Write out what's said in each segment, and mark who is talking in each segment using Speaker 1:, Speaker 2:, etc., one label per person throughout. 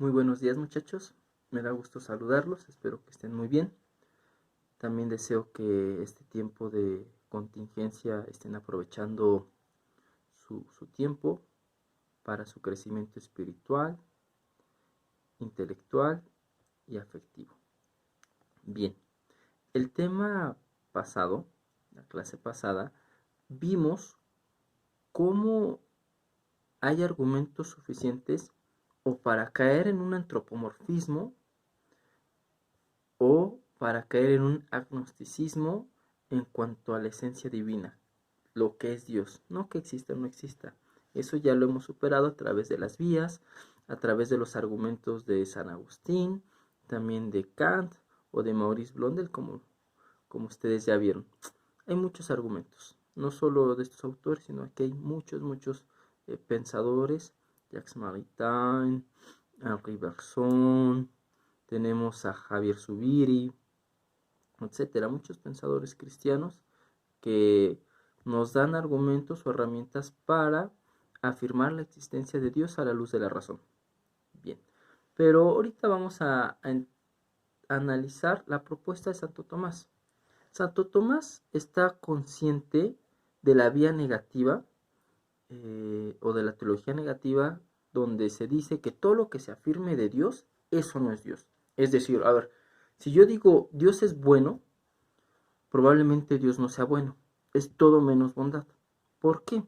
Speaker 1: Muy buenos días, muchachos. Me da gusto saludarlos. Espero que estén muy bien. También deseo que este tiempo de contingencia estén aprovechando su tiempo para su crecimiento espiritual, intelectual y afectivo. Bien, el tema pasado, la clase pasada, vimos cómo hay argumentos suficientes o para caer en un antropomorfismo o para caer en un agnosticismo en cuanto a la esencia divina, lo que es Dios, no que exista o no exista. Eso ya lo hemos superado a través de las vías, a través de los argumentos de San Agustín, también de Kant o de Maurice Blondel, como ustedes ya vieron. Hay muchos argumentos, no solo de estos autores, sino que hay muchos pensadores, Jacques Maritain, Henri Bergson, tenemos a Javier Zubiri, etcétera, muchos pensadores cristianos que nos dan argumentos o herramientas para afirmar la existencia de Dios a la luz de la razón. Bien, pero ahorita vamos a analizar la propuesta de Santo Tomás. Santo Tomás está consciente de la vía negativa o de la teología negativa, donde se dice que todo lo que se afirme de Dios, eso no es Dios. Es decir, a ver, si yo digo Dios es bueno, probablemente Dios no sea bueno. Es todo menos bondad. ¿Por qué?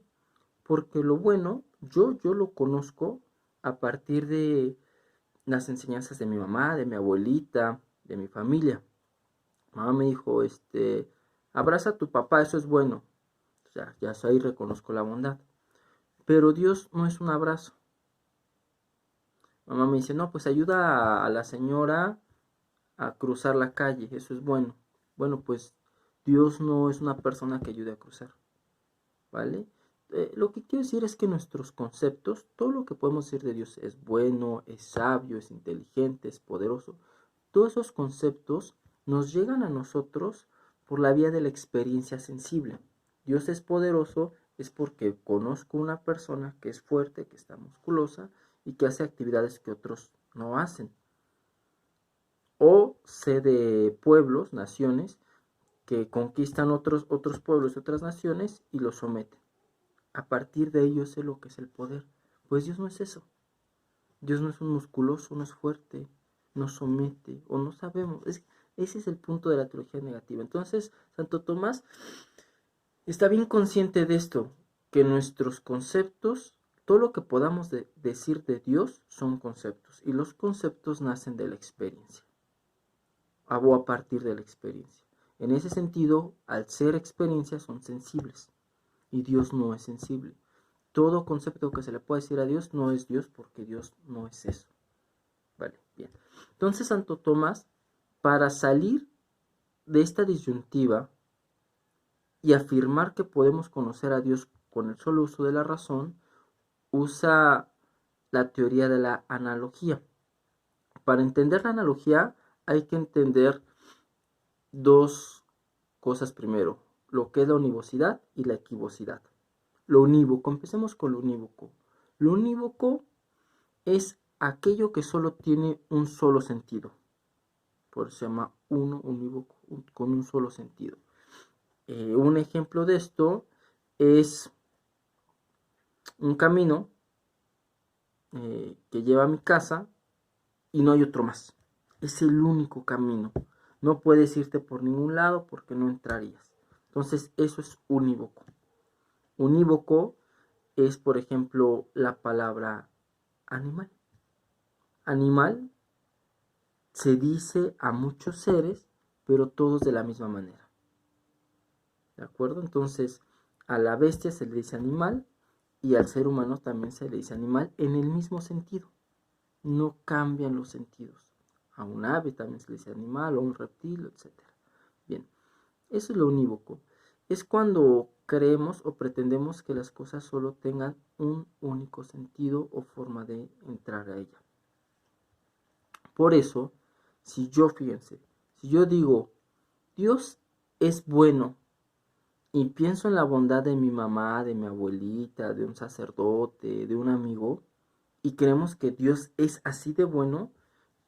Speaker 1: Porque lo bueno yo lo conozco a partir de las enseñanzas de mi mamá, de mi abuelita, de mi familia. Mamá me dijo, abraza a tu papá, eso es bueno. O sea, ya ahí reconozco la bondad. Pero Dios no es un abrazo. Mamá me dice, no, pues ayuda a la señora a cruzar la calle, eso es bueno. Bueno, pues Dios no es una persona que ayude a cruzar, ¿vale? Lo que quiero decir es que nuestros conceptos, todo lo que podemos decir de Dios es bueno, es sabio, es inteligente, es poderoso. Todos esos conceptos nos llegan a nosotros por la vía de la experiencia sensible. Dios es poderoso es porque conozco una persona que es fuerte, que está musculosa y que hace actividades que otros no hacen. O sé de pueblos, naciones, que conquistan otros pueblos y otras naciones y los someten. A partir de ello sé lo que es el poder. Pues Dios no es eso. Dios no es un musculoso, no es fuerte, no somete o no sabemos. Ese es el punto de la teología negativa. Entonces, Santo Tomás está bien consciente de esto, que nuestros conceptos, todo lo que podamos decir de Dios son conceptos y los conceptos nacen de la experiencia o a partir de la experiencia. En ese sentido, al ser experiencias son sensibles y Dios no es sensible. Todo concepto que se le puede decir a Dios no es Dios porque Dios no es eso. Vale, bien. Entonces Santo Tomás, para salir de esta disyuntiva y afirmar que podemos conocer a Dios con el solo uso de la razón, usa la teoría de la analogía. Para entender la analogía hay que entender dos cosas primero, lo que es la univocidad y la equivocidad. Lo unívoco, empecemos con lo unívoco. Lo unívoco es aquello que solo tiene un solo sentido. Por eso se llama unívoco, con un solo sentido. Un ejemplo de esto es un camino que lleva a mi casa y no hay otro más. Es el único camino. No puedes irte por ningún lado porque no entrarías. Entonces eso es unívoco. Unívoco es, por ejemplo, la palabra animal. Animal se dice a muchos seres, pero todos de la misma manera. ¿De acuerdo? Entonces, a la bestia se le dice animal y al ser humano también se le dice animal en el mismo sentido. No cambian los sentidos. A un ave también se le dice animal, o un reptil, etc. Bien, eso es lo unívoco. Es cuando creemos o pretendemos que las cosas solo tengan un único sentido o forma de entrar a ella. Por eso, fíjense, si yo digo, Dios es bueno, y pienso en la bondad de mi mamá, de mi abuelita, de un sacerdote, de un amigo, y creemos que Dios es así de bueno,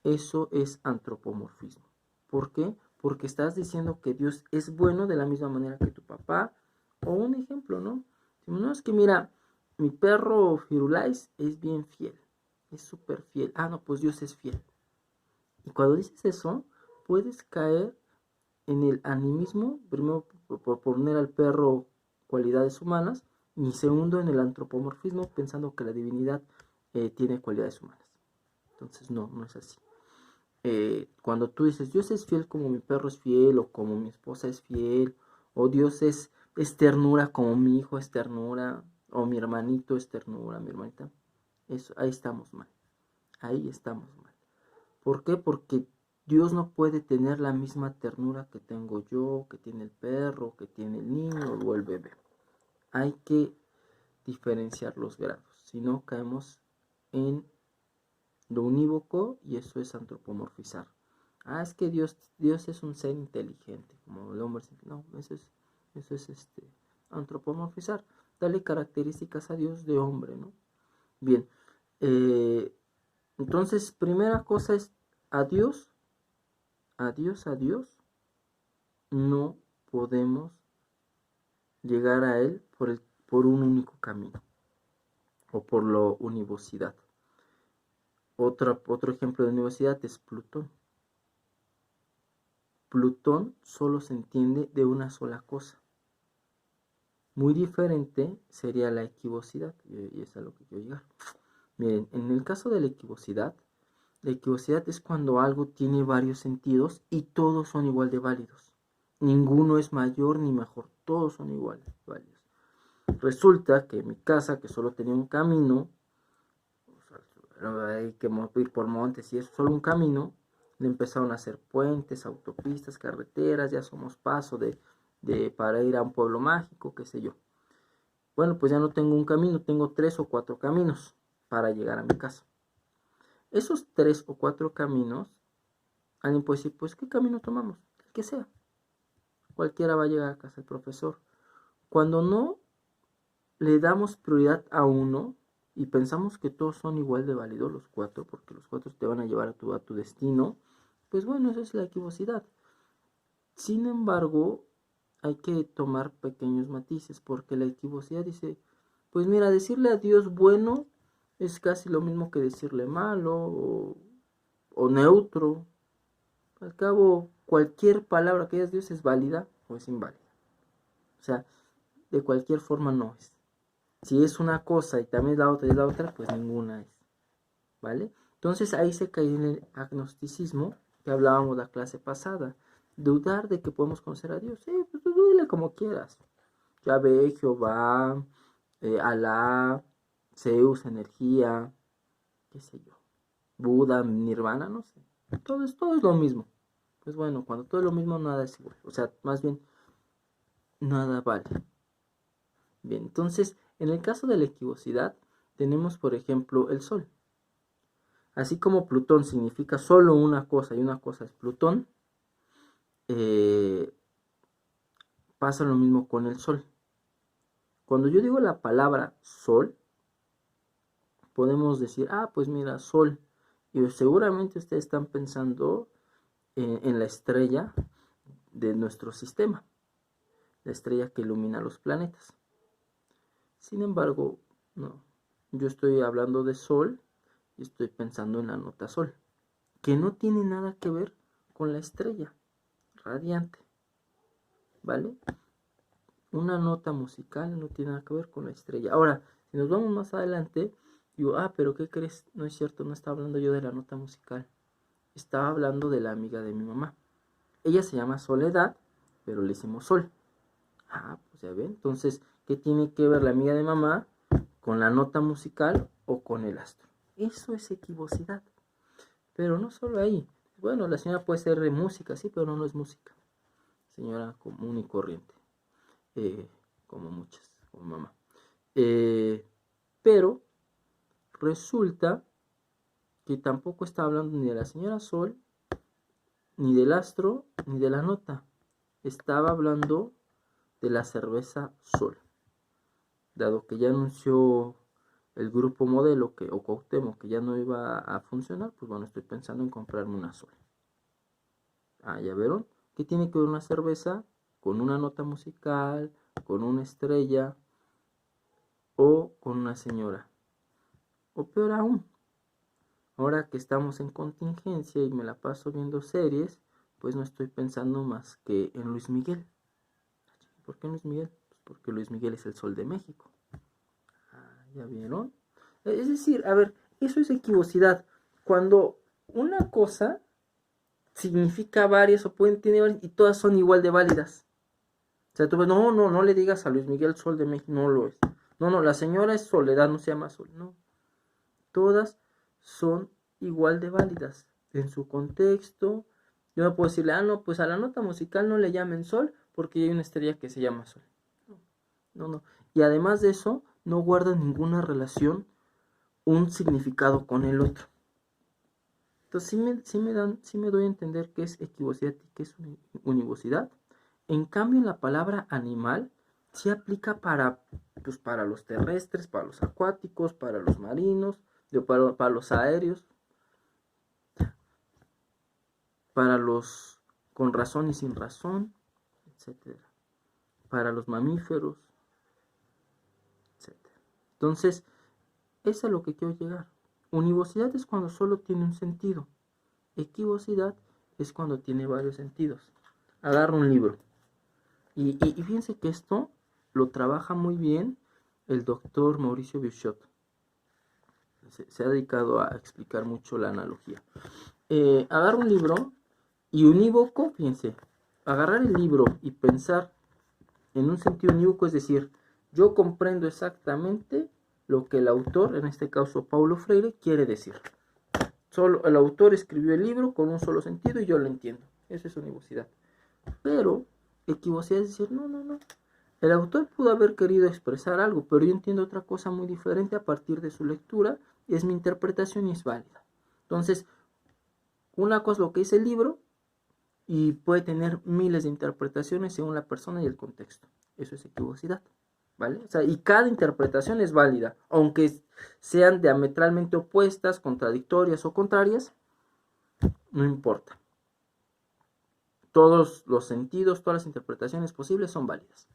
Speaker 1: eso es antropomorfismo. ¿Por qué? Porque estás diciendo que Dios es bueno de la misma manera que tu papá. O un ejemplo, ¿no? No, es que mira, mi perro Firulais es bien fiel, es súper fiel. Ah, no, pues Dios es fiel. Y cuando dices eso, puedes caer en el animismo, primero por poner al perro cualidades humanas, y segundo en el antropomorfismo, pensando que la divinidad tiene cualidades humanas. Entonces no, no es así. Cuando tú dices, Dios es fiel como mi perro es fiel, o como mi esposa es fiel, o Dios es ternura como mi hijo es ternura, o mi hermanito es ternura, mi hermanita, eso, ahí estamos mal. Ahí estamos mal. ¿Por qué? Porque Dios no puede tener la misma ternura que tengo yo, que tiene el perro, que tiene el niño o el bebé. Hay que diferenciar los grados, si no caemos en lo unívoco y eso es antropomorfizar. Ah, es que Dios es un ser inteligente, como el hombre. No, eso es antropomorfizar. Dale características a Dios de hombre, ¿no? Bien, entonces, primera cosa es a Dios, no podemos llegar a Él por un único camino o por la univocidad. Otro ejemplo de univocidad es Plutón. Plutón solo se entiende de una sola cosa. Muy diferente sería la equivocidad, y es a lo que quiero llegar. Miren, en el caso de la equivocidad es cuando algo tiene varios sentidos y todos son igual de válidos. Ninguno es mayor ni mejor, todos son iguales válidos. Resulta que en mi casa, que solo tenía un camino, hay que ir por montes y es solo un camino, le empezaron a hacer puentes, autopistas, carreteras, ya somos paso para ir a un pueblo mágico, qué sé yo. Bueno, pues ya no tengo un camino, tengo 3 o 4 caminos para llegar a mi casa. Esos 3 o 4 caminos, alguien puede decir, pues ¿qué camino tomamos? El que sea. Cualquiera va a llegar a casa del profesor. Cuando no le damos prioridad a uno y pensamos que todos son igual de válidos los 4, porque los 4 te van a llevar a tu destino, pues bueno, esa es la equivocidad. Sin embargo, hay que tomar pequeños matices, porque la equivocidad dice, pues mira, decirle a Dios bueno es casi lo mismo que decirle malo o neutro. Al cabo, cualquier palabra que digas Dios es válida o es inválida. O sea, de cualquier forma no es. Si es una cosa y también es la otra, pues ninguna es. ¿Vale? Entonces ahí se cae en el agnosticismo que hablábamos la clase pasada. Dudar de que podemos conocer a Dios. Pues tú dúdale como quieras. Yahvé, Jehová, Alá, Zeus, energía, qué sé yo. Buda, Nirvana, no sé. Todo es lo mismo. Pues bueno, cuando todo es lo mismo, nada es igual. O sea, más bien, nada vale. Bien, entonces, en el caso de la equivocidad, tenemos, por ejemplo, el Sol. Así como Plutón significa solo una cosa y una cosa es Plutón, pasa lo mismo con el Sol. Cuando yo digo la palabra Sol, podemos decir, ah, pues mira, Sol. Y seguramente ustedes están pensando en la estrella de nuestro sistema, la estrella que ilumina los planetas. Sin embargo, no. Yo estoy hablando de Sol y estoy pensando en la nota Sol, que no tiene nada que ver con la estrella radiante, ¿vale? Una nota musical no tiene nada que ver con la estrella. Ahora, si nos vamos más adelante, digo, pero ¿qué crees? No es cierto, no estaba hablando yo de la nota musical. Estaba hablando de la amiga de mi mamá. Ella se llama Soledad, pero le hicimos Sol. Pues ya ven. Entonces, ¿qué tiene que ver la amiga de mamá con la nota musical o con el astro? Eso es equivocidad. Pero no solo ahí. Bueno, la señora puede ser de música, sí, pero no es música. Señora común y corriente. Como muchas, como mamá. Pero resulta que tampoco está hablando ni de la señora Sol, ni del astro, ni de la nota. Estaba hablando de la cerveza Sol. Dado que ya anunció el grupo modelo o Cuauhtémoc que ya no iba a funcionar, pues bueno, estoy pensando en comprarme una Sol. Ah, ya vieron, ¿qué tiene que ver una cerveza con una nota musical, con una estrella o con una señora? O peor aún, ahora que estamos en contingencia y me la paso viendo series, pues no estoy pensando más que en Luis Miguel. ¿Por qué Luis Miguel? Pues porque Luis Miguel es el sol de México. Ah, ¿ya vieron? Es decir, a ver, eso es equivocidad. Cuando una cosa significa varias o pueden tener varias y todas son igual de válidas. O sea, tú ves, no le digas a Luis Miguel Sol de México, no lo es. No, la señora es Soledad, no se llama Sol, no. Todas son igual de válidas en su contexto. Yo no puedo decirle, no, pues a la nota musical no le llamen Sol porque hay una estrella que se llama Sol. No. Y además de eso, no guarda ninguna relación un significado con el otro. Entonces sí me doy a entender qué es equivocidad y qué es univocidad. En cambio, la palabra animal sí aplica pues para los terrestres, para los acuáticos, para los marinos, para los aéreos, para los con razón y sin razón, etc. Para los mamíferos, etc. Entonces, es a lo que quiero llegar. Univocidad es cuando solo tiene un sentido. Equivocidad es cuando tiene varios sentidos. Agarro un libro. Y fíjense que esto lo trabaja muy bien el doctor Mauricio Bichot. Se ha dedicado a explicar mucho la analogía. Agarro un libro y unívoco, fíjense, agarrar el libro y pensar en un sentido unívoco, es decir, yo comprendo exactamente lo que el autor, en este caso Paulo Freire, quiere decir. Solo el autor escribió el libro con un solo sentido y yo lo entiendo. Eso es univocidad. Pero equivocidad es decir, no. El autor pudo haber querido expresar algo, pero yo entiendo otra cosa muy diferente a partir de su lectura, y es mi interpretación y es válida. Entonces, una cosa es lo que dice el libro y puede tener miles de interpretaciones según la persona y el contexto. Eso es equivocidad, ¿vale? O sea, y cada interpretación es válida, aunque sean diametralmente opuestas, contradictorias o contrarias, no importa. Todos los sentidos, todas las interpretaciones posibles son válidas.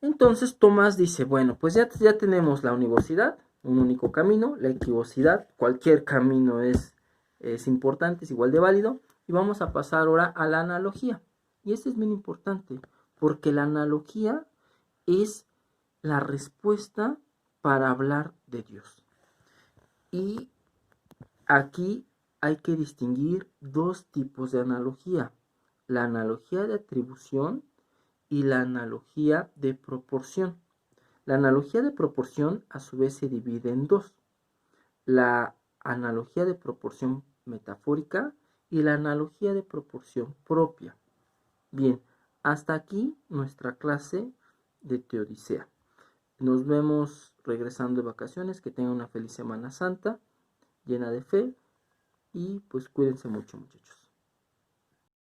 Speaker 1: Entonces Tomás dice, bueno, pues ya tenemos la univocidad, un único camino, la equivocidad, cualquier camino es importante, es igual de válido, y vamos a pasar ahora a la analogía. Y esto es bien importante, porque la analogía es la respuesta para hablar de Dios. Y aquí hay que distinguir dos tipos de analogía, la analogía de atribución y la analogía de proporción. La analogía de proporción a su vez se divide en dos, la analogía de proporción metafórica y la analogía de proporción propia. Bien, hasta aquí nuestra clase de Teodicea. Nos vemos regresando de vacaciones, que tengan una feliz Semana Santa, llena de fe, y pues cuídense mucho, muchachos.